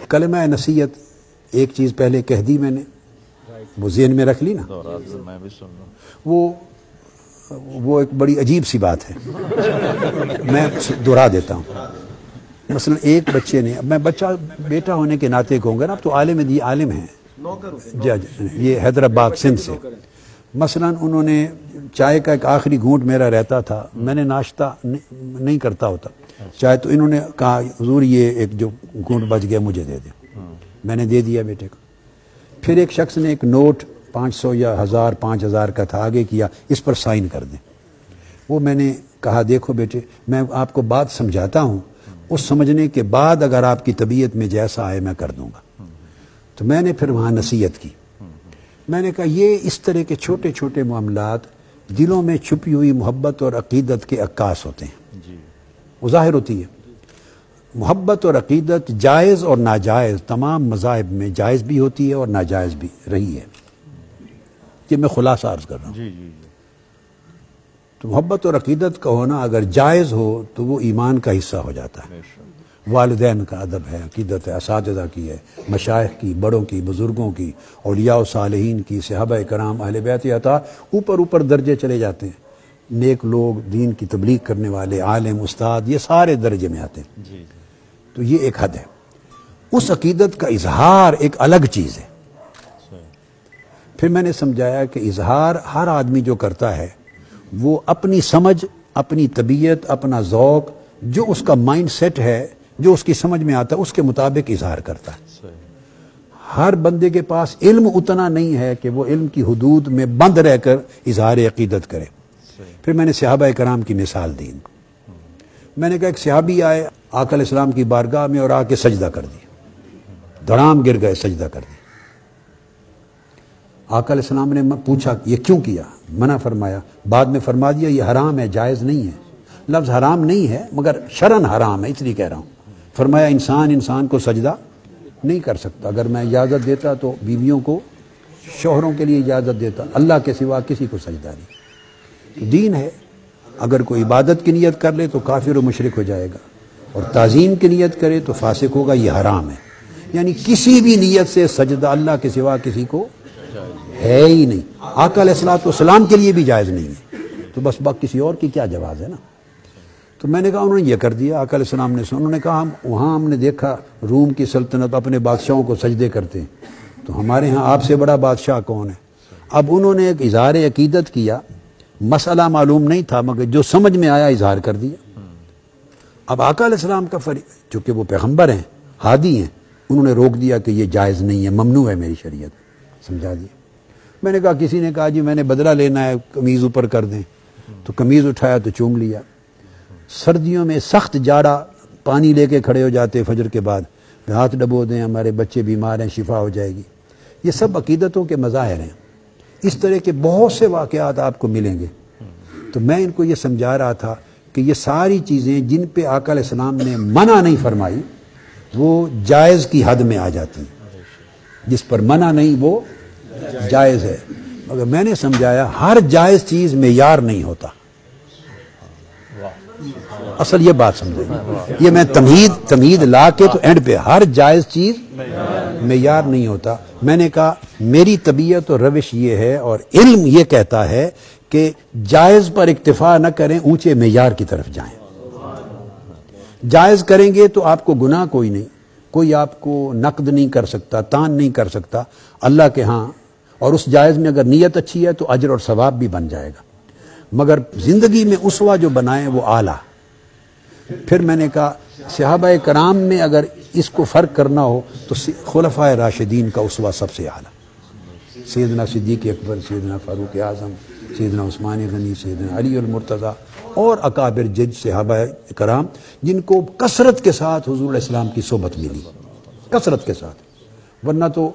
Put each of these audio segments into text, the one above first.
کلمہ نصیحت ایک چیز پہلے کہہ دی میں نے، وہ ذہن میں رکھ لی نا، وہ ایک بڑی عجیب سی بات ہے، میں دہرا دیتا ہوں۔ مثلا ایک بچے نے، اب میں بیٹا ہونے کے ناطے کہوں گا نا، اب تو عالم ہیں یہ حیدرآباد سندھ سے، مثلا انہوں نے چائے کا ایک آخری گھونٹ میرا رہتا تھا، میں نے ناشتہ نہیں کرتا ہوتا چائے، تو انہوں نے کہا حضور یہ ایک جو گھونٹ بچ گیا مجھے دے دیں، میں نے دے دیا بیٹے کو۔ پھر ایک شخص نے ایک نوٹ 500 یا 1000 5000 کا تھا، آگے کیا اس پر سائن کر دیں۔ وہ میں نے کہا دیکھو بیٹے میں آپ کو بات سمجھاتا ہوں، اس سمجھنے کے بعد اگر آپ کی طبیعت میں جیسا آئے میں کر دوں گا۔ تو میں نے پھر وہاں نصیحت کی، میں نے کہا یہ اس طرح کے چھوٹے چھوٹے معاملات دلوں میں چھپی ہوئی محبت اور عقیدت کے عکاس ہوتے ہیں، وہ ظاہر ہوتی ہے۔ محبت اور عقیدت جائز اور ناجائز تمام مذاہب میں جائز بھی ہوتی ہے اور ناجائز بھی رہی ہے، یہ میں خلاصہ عرض کر رہا ہوں۔ تو محبت اور عقیدت کا ہونا اگر جائز ہو تو وہ ایمان کا حصہ ہو جاتا ہے۔ والدین کا ادب ہے، عقیدت ہے، اساتذہ کی ہے، مشائخ کی، بڑوں کی، بزرگوں کی، اولیاء و صالحین کی، صحابہ کرام، اہل بیت عطا، اوپر درجے چلے جاتے ہیں۔ نیک لوگ، دین کی تبلیغ کرنے والے، عالم، استاد، یہ سارے درجے میں آتے ہیں۔ تو یہ ایک حد ہے، اس عقیدت کا اظہار ایک الگ چیز ہے۔ پھر میں نے سمجھایا کہ اظہار ہر آدمی جو کرتا ہے وہ اپنی سمجھ، اپنی طبیعت، اپنا ذوق، جو اس کا مائنڈ سیٹ ہے، جو اس کی سمجھ میں آتا ہے اس کے مطابق اظہار کرتا ہے۔ ہر بندے کے پاس علم اتنا نہیں ہے کہ وہ علم کی حدود میں بند رہ کر اظہار عقیدت کرے۔ پھر میں نے صحابہ کرام کی مثال دی، میں نے کہا ایک صحابی آئے آقا علیہ السلام کی بارگاہ میں اور آ کے سجدہ کر دیا، دھڑام گر گئے، سجدہ کر دیا۔ آقا علیہ السلام نے پوچھا یہ کیوں کیا، منع فرمایا، بعد میں فرما دیا یہ حرام ہے، جائز نہیں ہے۔ لفظ حرام نہیں ہے مگر شرعن حرام ہے، اس لیے کہہ رہا ہوں۔ فرمایا انسان کو سجدہ نہیں کر سکتا، اگر میں اجازت دیتا تو بیویوں کو، شوہروں کے لیے اجازت دیتا، اللہ کے سوا کسی کو سجدہ نہیں۔ تو دین ہے، اگر کوئی عبادت کی نیت کر لے تو کافر و مشرک ہو جائے گا، اور تعظیم کی نیت کرے تو فاسق ہوگا، یہ حرام ہے۔ یعنی کسی بھی نیت سے سجدہ اللہ کے سوا کسی کو ہے ہی نہیں، آقا علیہ السلام کے لیے بھی جائز نہیں ہے، تو بس کسی اور کی کیا جواز ہے نا۔ تو میں نے کہا انہوں نے یہ کر دیا، آقا علیہ السلام نے انہوں نے کہا وہاں ہم نے دیکھا روم کی سلطنت اپنے بادشاہوں کو سجدے کرتے ہیں، تو ہمارے ہاں آپ سے بڑا بادشاہ کون ہے؟ اب انہوں نے ایک اظہار عقیدت کیا، مسئلہ معلوم نہیں تھا مگر جو سمجھ میں آیا اظہار کر دیا۔ اب آقا علیہ السلام کا چونکہ وہ پیغمبر ہیں، ہادی ہیں، انہوں نے روک دیا کہ یہ جائز نہیں ہے، ممنوع ہے میری شریعت، سمجھا دیا۔ میں نے کہا کسی نے کہا جی میں نے بدلہ لینا ہے، قمیض اوپر کر دیں، تو قمیض اٹھایا تو چوم لیا۔ سردیوں میں سخت جاڑا، پانی لے کے کھڑے ہو جاتے فجر کے بعد، ہاتھ ڈبو دیں، ہمارے بچے بیمار ہیں، شفا ہو جائے گی۔ یہ سب عقیدتوں کے مظاہر ہیں، اس طرح کے بہت سے واقعات آپ کو ملیں گے۔ تو میں ان کو یہ سمجھا رہا تھا کہ یہ ساری چیزیں جن پہ آقا علیہ السلام نے منع نہیں فرمائی وہ جائز کی حد میں آ جاتی ہیں، جس پر منع نہیں وہ جائز ہے۔ مگر میں نے سمجھایا ہر جائز چیز معیار نہیں ہوتا، اصل یہ بات سمجھیں، یہ میں تمہید لا کے تو اینڈ پہ ہر جائز چیز معیار نہیں ہوتا۔ میں نے کہا میری طبیعت اور روش یہ ہے اور علم یہ کہتا ہے کہ جائز پر اکتفا نہ کریں، اونچے معیار کی طرف جائیں۔ جائز کریں گے تو آپ کو گناہ کوئی نہیں، کوئی آپ کو نقد نہیں کر سکتا، تان نہیں کر سکتا اللہ کے ہاں، اور اس جائز میں اگر نیت اچھی ہے تو اجر اور ثواب بھی بن جائے گا۔ مگر زندگی میں اسوہ جو بنائیں وہ اعلیٰ۔ پھر میں نے کہا صحابہ کرام میں اگر اس کو فرق کرنا ہو تو خلفائے راشدین کا اسوہ سب سے اعلیٰ، سیدنا صدیق اکبر، سیدنا فاروق اعظم، سیدنا عثمان غنی، سیدنا علی المرتضیٰ، اور اکابر جج صحابہ کرام جن کو کثرت کے ساتھ حضور علیہ السلام کی صحبت ملی، کثرت کے ساتھ۔ ورنہ تو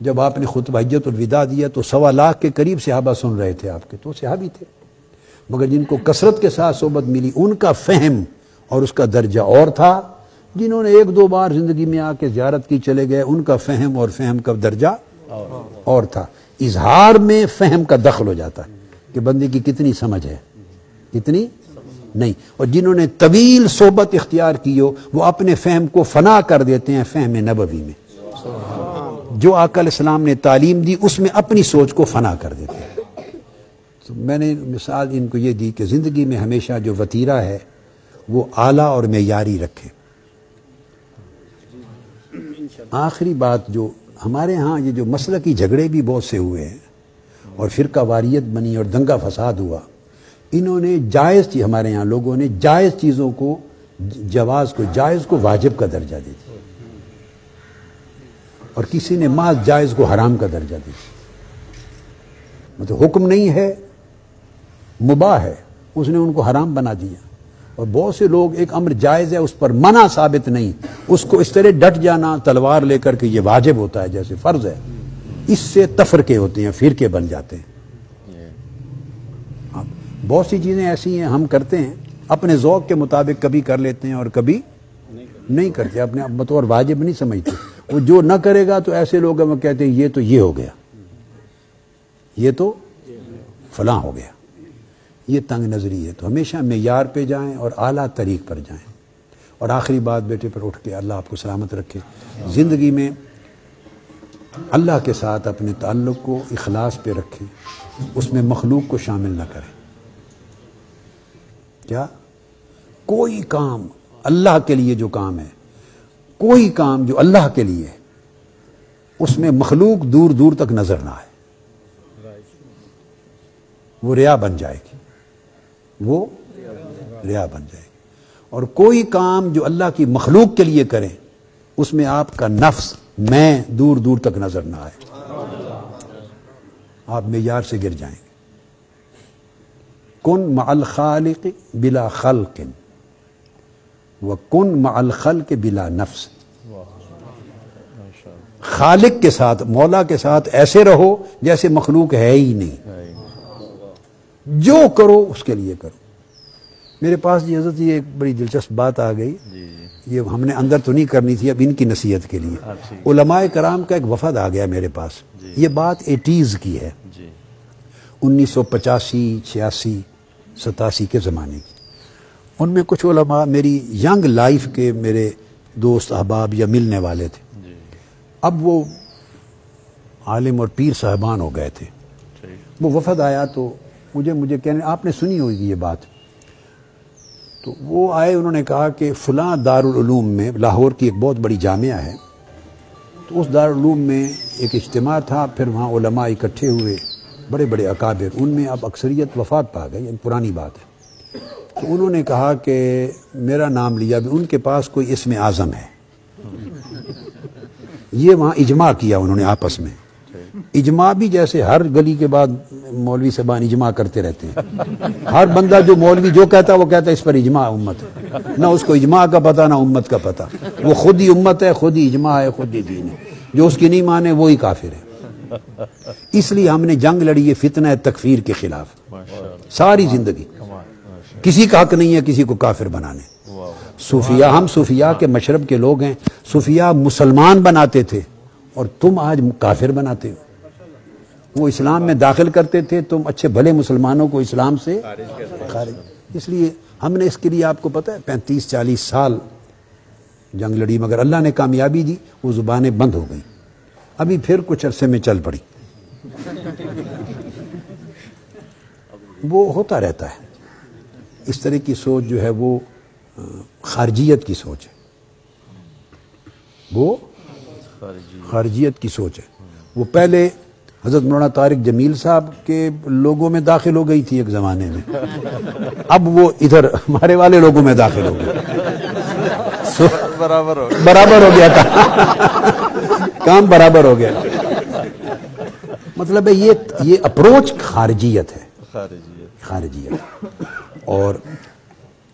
جب آپ نے خطبہ حجت الوداع دیا تو 1.25 لاکھ کے قریب صحابہ سن رہے تھے آپ کے، تو صحابی تھے۔ مگر جن کو کثرت کے ساتھ صحبت ملی ان کا فہم اور اس کا درجہ اور تھا، جنہوں نے 1-2 بار زندگی میں آ کے زیارت کی چلے گئے ان کا فہم اور فہم کا درجہ اور تھا۔ اظہار میں فہم کا دخل ہو جاتا ہے کہ بندے کی کتنی سمجھ ہے، کتنی نہیں. اور جنہوں نے طویل صحبت اختیار کی ہو وہ اپنے فہم کو فنا کر دیتے ہیں فہم نبوی میں. جو آقا علیہ السلام نے تعلیم دی اس میں اپنی سوچ کو فنا کر دیتے ہیں. تو میں نے مثال ان کو یہ دی کہ زندگی میں ہمیشہ جو وتیرہ ہے وہ اعلیٰ اور معیاری رکھے. آخری بات جو ہمارے ہاں یہ جو مسلکی جھگڑے بھی بہت سے ہوئے ہیں اور فرقہ واریت بنی اور دنگا فساد ہوا، انہوں نے جائز ہمارے ہاں لوگوں نے جائز چیزوں کو جائز کو واجب کا درجہ دے دیا اور کسی نے محض جائز کو حرام کا درجہ دے دیا. مطلب حکم نہیں ہے مباح ہے، اس نے ان کو حرام بنا دیا. اور بہت سے لوگ ایک امر جائز ہے اس پر منع ثابت نہیں، اس کو اس طرح ڈٹ جانا تلوار لے کر کہ یہ واجب ہوتا ہے جیسے فرض ہے، اس سے تفرقے ہوتے ہیں، فرقے بن جاتے ہیں. بہت سی چیزیں ایسی ہیں ہم کرتے ہیں اپنے ذوق کے مطابق، کبھی کر لیتے ہیں اور کبھی نہیں کرتے، اپنے بطور واجب نہیں سمجھتے. وہ جو نہ کرے گا تو ایسے لوگ وہ کہتے ہیں یہ ہو گیا، یہ تو فلاں ہو گیا. یہ تنگ نظری ہے. تو ہمیشہ معیار پہ جائیں اور اعلیٰ طریق پر جائیں. اور آخری بات بیٹے پر اٹھ کے اللہ آپ کو سلامت رکھے، زندگی میں اللہ کے ساتھ اپنے تعلق کو اخلاص پہ رکھیں، اس میں مخلوق کو شامل نہ کریں. کیا کوئی کام اللہ کے لیے جو کام ہے، کوئی کام جو اللہ کے لیے ہے اس میں مخلوق دور دور تک نظر نہ آئے، وہ ریا بن جائے گی، وہ ریا بن جائے گی. اور کوئی کام جو اللہ کی مخلوق کے لیے کریں اس میں آپ کا نفس میں دور دور تک نظر نہ آئے، آپ معیار سے گر جائیں گے. کن مع الخالق بلا خلق وکن مع الخلق بلا نفس. خالق کے ساتھ، مولا کے ساتھ ایسے رہو جیسے مخلوق ہے ہی نہیں، جو کرو اس کے لیے کرو. میرے پاس جی حضرت یہ ایک بڑی دلچسپ بات آ گئی، یہ ہم نے اندر تو نہیں کرنی تھی، اب ان کی نصیحت کے لیے. علماء کرام کا ایک وفد آ گیا میرے پاس، یہ بات 80s کی ہے، 1985 86 87 کے زمانے کی. ان میں کچھ علماء میری ینگ لائف کے میرے دوست احباب یا ملنے والے تھے. اب وہ عالم اور پیر صاحبان ہو گئے تھے. وہ وفد آیا تو مجھے کہنے، آپ نے سنی ہوگی یہ بات. تو وہ آئے، انہوں نے کہا کہ فلاں دارالعلوم میں، لاہور کی ایک بہت بڑی جامعہ ہے، تو اس دارالعلوم میں ایک اجتماع تھا، پھر وہاں علماء اکٹھے ہوئے، بڑے بڑے اکابر، ان میں اب اکثریت وفات پا گئی، پرانی بات ہے. تو انہوں نے کہا کہ میرا نام لیا، بھی ان کے پاس کوئی اسم اعظم ہے. یہ وہاں اجماع کیا انہوں نے آپس میں. اجماع بھی جیسے ہر گلی کے بعد مولوی صاحبان اجماع کرتے رہتے ہیں، ہر بندہ جو مولوی جو کہتا ہے وہ کہتا ہے اس پر اجماع امت ہے. نہ اس کو اجماع کا پتہ نہ امت کا پتہ، وہ خود ہی امت ہے، خود ہی اجماع ہے، خود ہی دین ہے. جو اس کی نہیں مانے وہی کافر ہے. اس لیے ہم نے جنگ لڑی ہے فتنہ تکفیر کے خلاف ساری زندگی. کسی کا حق نہیں ہے کسی کو کافر بنانے. صوفیاء، ہم صوفیاء کے مشرب کے لوگ ہیں. صوفیاء مسلمان بناتے تھے اور تم آج کافر بناتے ہو. وہ اسلام میں داخل کرتے تھے، تم اچھے بھلے مسلمانوں کو اسلام سے خارج. اس لیے ہم نے اس کے لیے آپ کو پتہ ہے 35-40 سال جنگ لڑی، مگر اللہ نے کامیابی دی، وہ زبانیں بند ہو گئیں. ابھی پھر کچھ عرصے میں چل پڑی. وہ ہوتا رہتا ہے. اس طرح کی سوچ جو ہے وہ خارجیت کی سوچ ہے، وہ خارجیت کی سوچ ہے. وہ پہلے حضرت مولانا طارق جمیل صاحب کے لوگوں میں داخل ہو گئی تھی ایک زمانے میں، اب وہ ادھر ہمارے والے لوگوں میں داخل ہو گئی. برابر ہو گیا تھا، کام برابر ہو گیا. مطلب ہے یہ اپروچ خارجیت ہے، خارجیت. اور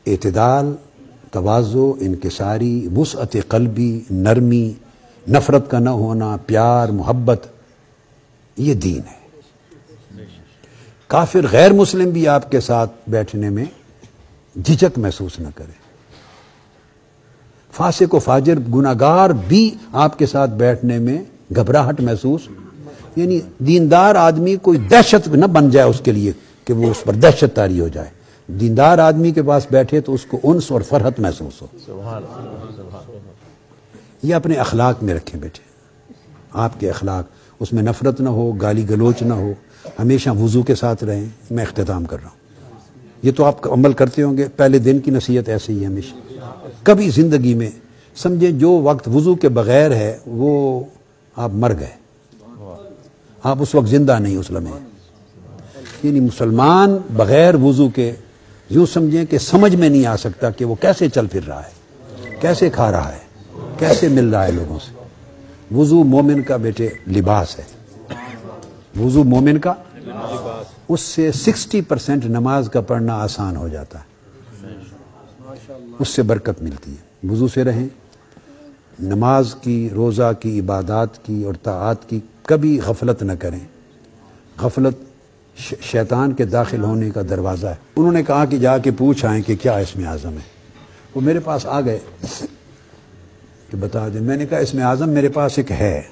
اعتدال، تواضع، انکساری، وسعت قلبی، نرمی، نفرت کا نہ ہونا، پیار، محبت، یہ دین ہے. کافر غیر مسلم بھی آپ کے ساتھ بیٹھنے میں جھجک محسوس نہ کرے. فاسق و فاجر گناہگار بھی آپ کے ساتھ بیٹھنے میں گھبراہٹ محسوس، یعنی دیندار آدمی کوئی دہشت نہ بن جائے اس کے لیے کہ وہ اس پر دہشت طاری ہو جائے. دیندار آدمی کے پاس بیٹھے تو اس کو انس اور فرحت محسوس ہو. یہ اپنے اخلاق میں رکھیں بیٹے. آپ کے اخلاق اس میں نفرت نہ ہو, گالی گلوچ نہ ہو, ہمیشہ وضو کے ساتھ رہیں. میں اختتام کر رہا ہوں. یہ تو آپ عمل کرتے ہوں گے. پہلے دن کی نصیحت ایسے ہی ہے ہمیشہ. کبھی زندگی میں سمجھیں جو وقت وضو کے بغیر ہے وہ آپ مر گئے, آپ اس وقت زندہ نہیں اس لمحے. یعنی مسلمان بغیر وضو کے یوں سمجھیں کہ سمجھ میں نہیں آ سکتا کہ وہ کیسے چل پھر رہا ہے, کیسے کھا رہا ہے, کیسے مل رہا ہے لوگوں سے. وضو مومن کا بیٹے لباس ہے. وضو مومن کا اس سے 60% نماز کا پڑھنا آسان ہو جاتا ہے. اس سے برکت ملتی ہے. وضو سے رہیں. نماز کی, روزہ کی, عبادات کی اور طاعات کی کبھی غفلت نہ کریں. غفلت شیطان کے داخل ہونے کا دروازہ ہے. انہوں نے کہا کہ جا کے پوچھ آئیں کہ کیا اسم اعظم ہے. وہ میرے پاس آ گئے کہ بتا دیں. میں نے کہا اسم اعظم میرے پاس ایک ہے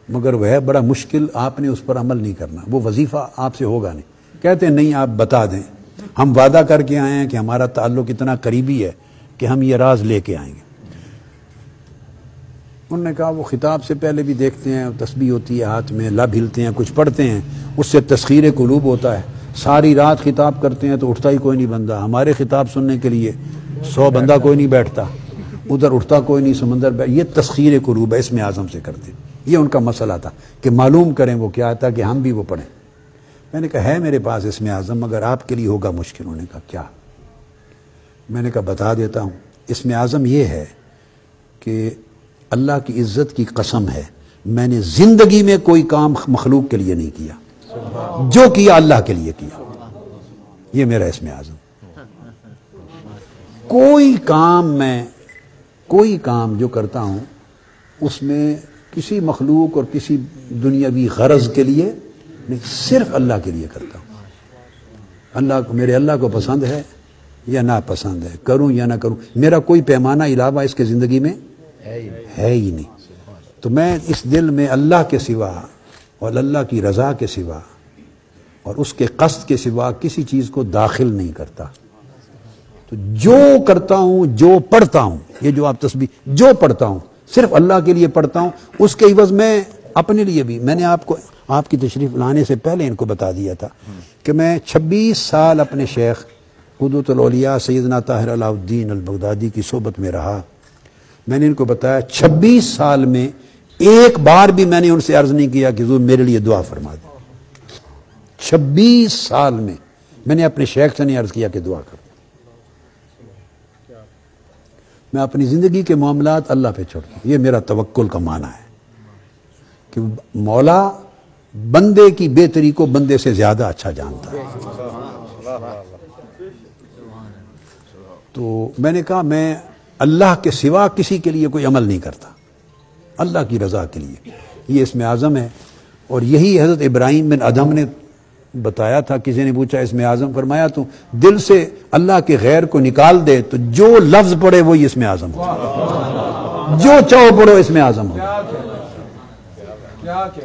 مگر وہ ہے بڑا مشکل, آپ نے اس پر عمل نہیں کرنا, وہ وظیفہ آپ سے ہوگا نہیں. کہتے ہیں نہیں آپ بتا دیں, ہم وعدہ کر کے آئے ہیں کہ ہمارا تعلق اتنا قریبی ہے کہ ہم یہ راز لے کے آئیں گے. انہوں نے کہا وہ خطاب سے پہلے بھی دیکھتے ہیں, تسبیح ہوتی ہے ہاتھ میں, لب ہلتے ہیں, کچھ پڑھتے ہیں, اس سے تسخیر قلوب ہوتا ہے. ساری رات خطاب کرتے ہیں تو اٹھتا ہی کوئی نہیں بندہ. ہمارے خطاب سننے کے لیے 100 بندہ کوئی نہیں بیٹھتا, ادھر اٹھتا کوئی نہیں, سمندر یہ تسخیر قلوب ہے. اسم اعظم سے کرتے. یہ ان کا مسئلہ تھا کہ معلوم کریں وہ کیا تھا کہ ہم بھی وہ پڑھیں. میں نے کہا ہے میرے پاس اسم اعظم مگر آپ کے لیے ہوگا مشکل. انہوں نے کہا کیا؟ میں نے کہا بتا دیتا ہوں. اسم اعظم یہ ہے کہ اللہ کی عزت کی قسم ہے میں نے زندگی میں کوئی کام مخلوق کے لیے نہیں کیا, جو کیا اللہ کے لیے کیا. یہ میرا اسم اعظم. کوئی کام جو کرتا ہوں اس میں کسی مخلوق اور کسی دنیاوی غرض کے لیے نہیں, صرف اللہ کے لیے کرتا ہوں. اللہ کو, میرے اللہ کو پسند ہے یا ناپسند ہے, کروں یا نہ کروں, میرا کوئی پیمانہ علاوہ اس کے زندگی میں ہے ہی نہیں. تو میں اس دل میں اللہ کے سوا اور اللہ کی رضا کے سوا اور اس کے قصد کے سوا کسی چیز کو داخل نہیں کرتا. تو جو کرتا ہوں, جو پڑھتا ہوں, یہ جو آپ تسبیح جو پڑھتا ہوں صرف اللہ کے لیے پڑھتا ہوں. اس کے عوض میں اپنے لیے بھی, میں نے آپ کی تشریف لانے سے پہلے ان کو بتا دیا تھا کہ میں 26 سال اپنے شیخ قدوۃ الاولیاء سیدنا طاہر علاء الدین البغدادی کی صحبت میں رہا. میں نے ان کو بتایا 26 سال میں ایک بار بھی میں نے ان سے عرض نہیں کیا کہ حضور میرے لیے دعا فرما دیں. 26 سال میں میں نے اپنے شیخ سے نہیں عرض کیا کہ دعا کر. میں اپنی زندگی کے معاملات اللہ پہ چھوڑ دوں. یہ میرا توکل کا معنی ہے کہ مولا بندے کی بہتری کو بندے سے زیادہ اچھا جانتا ہے. تو میں نے کہا میں اللہ کے سوا کسی کے لیے کوئی عمل نہیں کرتا, اللہ کی رضا کے لیے. یہ اسم اعظم ہے. اور یہی حضرت ابراہیم بن ادھم نے بتایا تھا. کسی نے پوچھا اسم اعظم, فرمایا تو دل سے اللہ کے غیر کو نکال دے تو جو لفظ پڑھے وہی اسم اعظم ہو, جو چاہو پڑھو اسم اعظم ہو.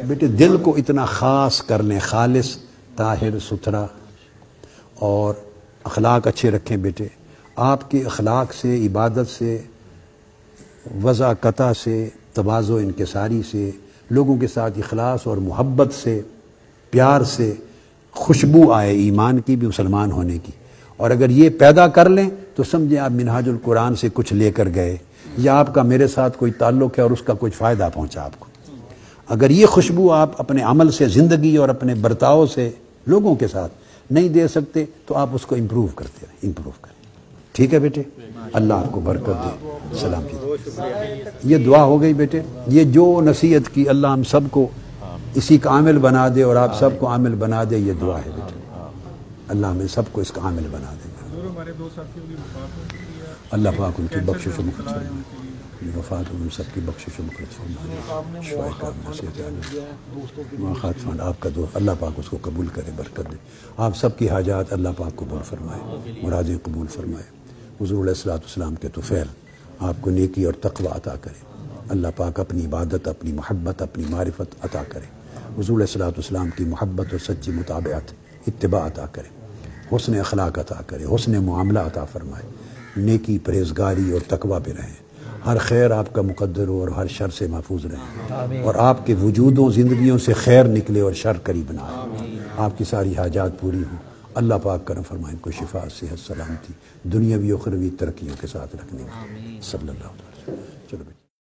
بیٹے دل کو اتنا خاص کر لیں, خالص, طاہر, ستھرا, اور اخلاق اچھے رکھیں. بیٹے آپ کے اخلاق سے, عبادت سے, وضاقتہ سے, تواضع و انکساری سے, لوگوں کے ساتھ اخلاص اور محبت سے, پیار سے خوشبو آئے ایمان کی بھی, مسلمان ہونے کی. اور اگر یہ پیدا کر لیں تو سمجھیں آپ منہاج القرآن سے کچھ لے کر گئے, یا آپ کا میرے ساتھ کوئی تعلق ہے اور اس کا کچھ فائدہ پہنچا آپ کو. اگر یہ خوشبو آپ اپنے عمل سے, زندگی اور اپنے برتاؤ سے لوگوں کے ساتھ نہیں دے سکتے تو آپ اس کو امپروو کرتے رہیں, امپروو کریں. ٹھیک ہے بیٹے, اللہ آپ کو برکت دے. سلام جی. یہ دعا ہو گئی بیٹے. یہ جو نصیحت کی اللہ ہم سب کو اسی کا عامل بنا دے اور آپ سب کو عامل بنا دے. یہ دعا ہے بیٹے, اللہ ہمیں سب کو اس کا عامل بنا دے. اللہ پاک ان کی بخشش و مغفرت فرمائے, وفات ان سب کی بخشش و مغفرت فرمائے. شوائے خاتفان آپ کا دوست, اللہ پاک اس کو قبول کرے, برکت دے. آپ سب کی حاجات اللہ پاک قبول فرمائے, مرادیں قبول فرمائے. حضور علیہ الصلوۃ والسلام کے طفیل آپ کو نیکی اور تقوی عطا کرے. اللہ پاک اپنی عبادت, اپنی محبت, اپنی معرفت عطا کرے. حضور علیہ الصلوۃ والسلام کی محبت اور سچی متابعت, اتباع عطا کرے. حسن اخلاق عطا کرے، حسن معاملہ عطا فرمائے، نیکی پرہیزگاری اور تقوی پہ رہیں، ہر خیر آپ کا مقدر ہو اور ہر شر سے محفوظ رہیں، اور آپ کے وجودوں زندگیوں سے خیر نکلے اور شر قریب نہ آئے، آپ کی ساری حاجات پوری ہوں۔ اللہ پاک کرم فرمائے، ان کو شفا، صحت، سلامتی، دنیاوی و اخروی ترقیوں کے ساتھ رکھنے میں، صلی اللہ علیہ وسلم۔ چلو بھائی۔